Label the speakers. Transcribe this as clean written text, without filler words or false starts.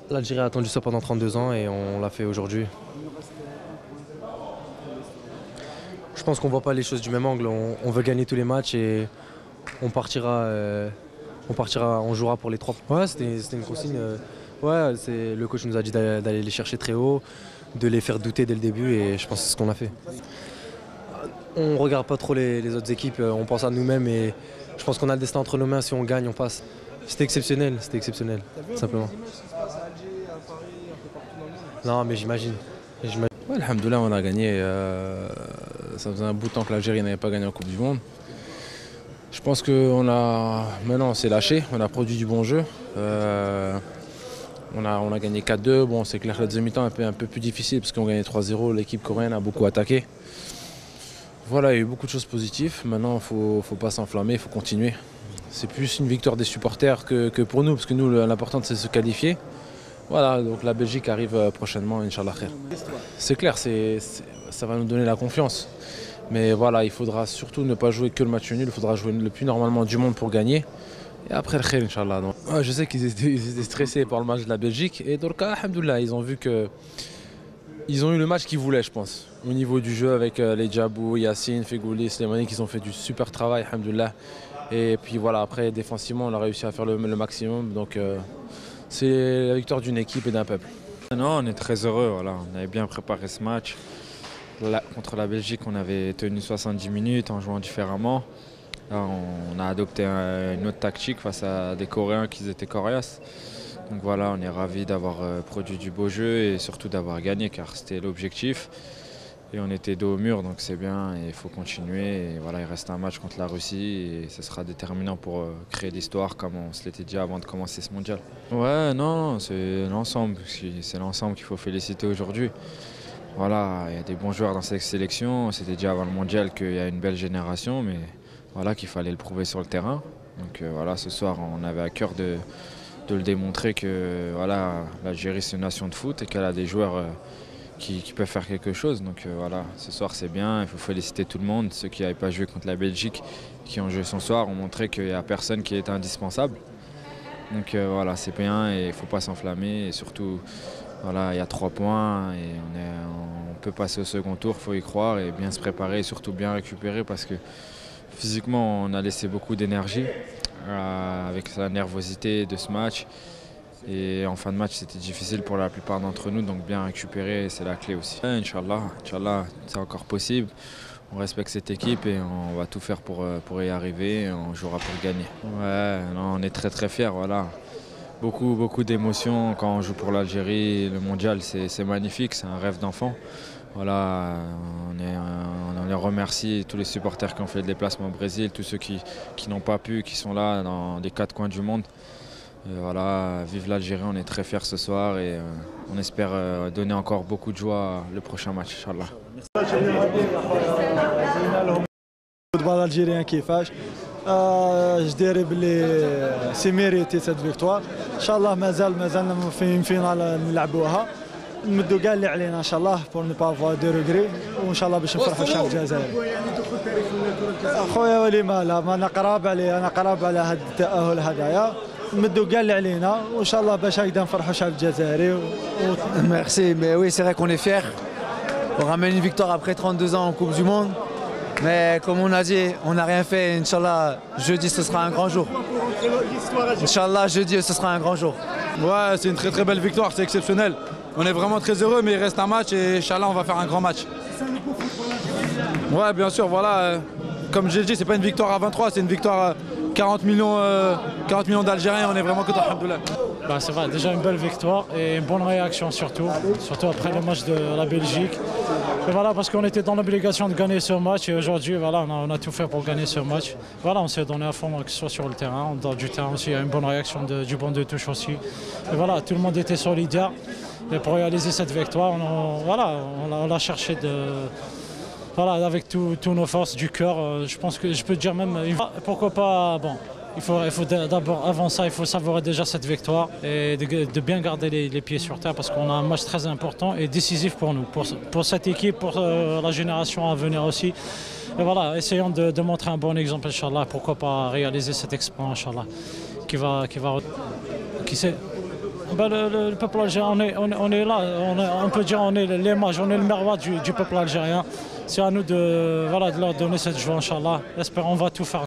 Speaker 1: L'Algérie a attendu ça pendant 32 ans et on l'a fait aujourd'hui. Je pense qu'on ne voit pas les choses du même angle. On veut gagner tous les matchs et on partira, on jouera pour les 3 points. Ouais, c'était une consigne. Ouais, le coach nous a dit d'aller les chercher très haut, de les faire douter dès le début et je pense que c'est ce qu'on a fait. On ne regarde pas trop les autres équipes, on pense à nous-mêmes et je pense qu'on a le destin entre nos mains. Si on gagne, on passe. C'était exceptionnel, simplement. Non, mais j'imagine.
Speaker 2: Ouais, alhamdoulilah, on a gagné. Ça faisait un bout de temps que l'Algérie n'avait pas gagné en Coupe du Monde. Je pense que maintenant on s'est lâché, on a produit du bon jeu. On a gagné 4-2. Bon, c'est clair que la deuxième mi-temps est un peu plus difficile parce qu'on gagnait 3-0. L'équipe coréenne a beaucoup attaqué. Voilà, il y a eu beaucoup de choses positives. Maintenant, il ne faut pas s'enflammer, il faut continuer. C'est plus une victoire des supporters que pour nous, parce que nous, l'important c'est de se qualifier. Voilà, donc la Belgique arrive prochainement, Inch'Allah khair. C'est clair, ça va nous donner la confiance. Mais voilà, il faudra surtout ne pas jouer que le match nul, il faudra jouer le plus normalement du monde pour gagner. Et après le khair, Inch'Allah. Donc, ouais, je sais qu'ils étaient stressés par le match de la Belgique. Et donc, alhamdoulilah, ils ont vu que. Ils ont eu le match qu'ils voulaient, je pense. Au niveau du jeu, avec les Djabou, Yassine, Fegouli, Slimani, qui ont fait du super travail, alhamdoulilah. Et puis voilà, après, défensivement, on a réussi à faire le maximum. Donc, c'est la victoire d'une équipe et d'un peuple.
Speaker 3: Non, on est très heureux. Voilà. On avait bien préparé ce match. Contre la Belgique, on avait tenu 70 minutes en jouant différemment. Là, on a adopté une autre tactique face à des Coréens qui étaient coriaces. Donc voilà, on est ravis d'avoir produit du beau jeu et surtout d'avoir gagné car c'était l'objectif. Et on était dos au mur, donc c'est bien et il faut continuer. Et voilà, il reste un match contre la Russie et ce sera déterminant pour créer l'histoire comme on se l'était dit avant de commencer ce mondial. Ouais, non, c'est l'ensemble qu'il faut féliciter aujourd'hui. Voilà, il y a des bons joueurs dans cette sélection. C'était déjà avant le mondial qu'il y a une belle génération, mais voilà qu'il fallait le prouver sur le terrain. Donc voilà, ce soir, on avait à cœur de le démontrer que voilà, l'Algérie c'est une nation de foot et qu'elle a des joueurs qui peuvent faire quelque chose. Donc voilà, ce soir c'est bien, il faut féliciter tout le monde. Ceux qui n'avaient pas joué contre la Belgique, qui ont joué ce soir, ont montré qu'il n'y a personne qui est indispensable. Donc voilà, c'est bien et il ne faut pas s'enflammer. Et surtout, voilà, il y a 3 points et on peut passer au second tour, il faut y croire et bien se préparer et surtout bien récupérer parce que physiquement on a laissé beaucoup d'énergie. Avec la nervosité de ce match. Et en fin de match, c'était difficile pour la plupart d'entre nous, donc bien récupérer, c'est la clé aussi. Inch'Allah, c'est encore possible. On respecte cette équipe et on va tout faire pour y arriver. Et on jouera pour gagner. Ouais, non, on est très très fiers. Voilà. Beaucoup d'émotions quand on joue pour l'Algérie. Le mondial, c'est magnifique, c'est un rêve d'enfant. Voilà, on les remercie, tous les supporters qui ont fait le déplacement au Brésil, tous ceux qui n'ont pas pu, qui sont là dans les 4 coins du monde. Et voilà, vive l'Algérie, on est très fiers ce soir et on espère donner encore beaucoup de joie le prochain match, Inch'Allah.
Speaker 4: الفوتبول الجيريان كيفاش جديري بلي سي ميريتي سيت فيكتوار ان شاء الله مازالنا في فينال نلعبوها نمدوا كاع اللي علينا ان شاء الله بور نو با فوا دو ريغري وان شاء الله باش نفرحوا الشعب الجزائري. خويا وليما لا انا قراب على هذا التاهل هذايا نمدوا كاع اللي علينا وان شاء الله باش هكذا نفرحوا الشعب الجزائري.
Speaker 5: Merci, mais oui, c'est vrai qu'on est fiers. On ramène une victoire après 32 ans en Coupe du Monde. Mais comme on a dit, on n'a rien fait. Inch'Allah, jeudi ce sera un grand jour. Inch'Allah, jeudi ce sera un grand jour.
Speaker 6: Ouais, c'est une très très belle victoire, c'est exceptionnel. On est vraiment très heureux, mais il reste un match et Inch'Allah, on va faire un grand match. Ouais, bien sûr, voilà. Comme j'ai dit, c'est pas une victoire à 23, c'est une victoire à 40 millions d'Algériens. On est vraiment content, alhamdoulilah.
Speaker 7: Bah, c'est vrai, déjà une belle victoire et une bonne réaction surtout après le match de la Belgique. Et voilà, parce qu'on était dans l'obligation de gagner ce match et aujourd'hui, voilà, on a tout fait pour gagner ce match. Voilà, on s'est donné à fond, que ce soit sur le terrain, en dehors du terrain aussi, il y a une bonne réaction du banc de touche aussi. Et voilà, tout le monde était solidaire. Et pour réaliser cette victoire, on l'a cherché voilà, avec toutes nos forces du cœur. Je pense que je peux dire même, pourquoi pas, bon. Il faut d'abord, avant ça, il faut savourer déjà cette victoire et de bien garder les pieds sur terre parce qu'on a un match très important et décisif pour nous, pour cette équipe, pour la génération à venir aussi. Et voilà, essayons de montrer un bon exemple, Inch'Allah. Pourquoi pas réaliser cet exploit, Inch'Allah, qui sait. Ben, le peuple algérien, on est là, on peut dire on est les mages, on est le miroir du peuple algérien. C'est à nous de leur donner cette joie, Inch'Allah. Espérons, on va tout faire.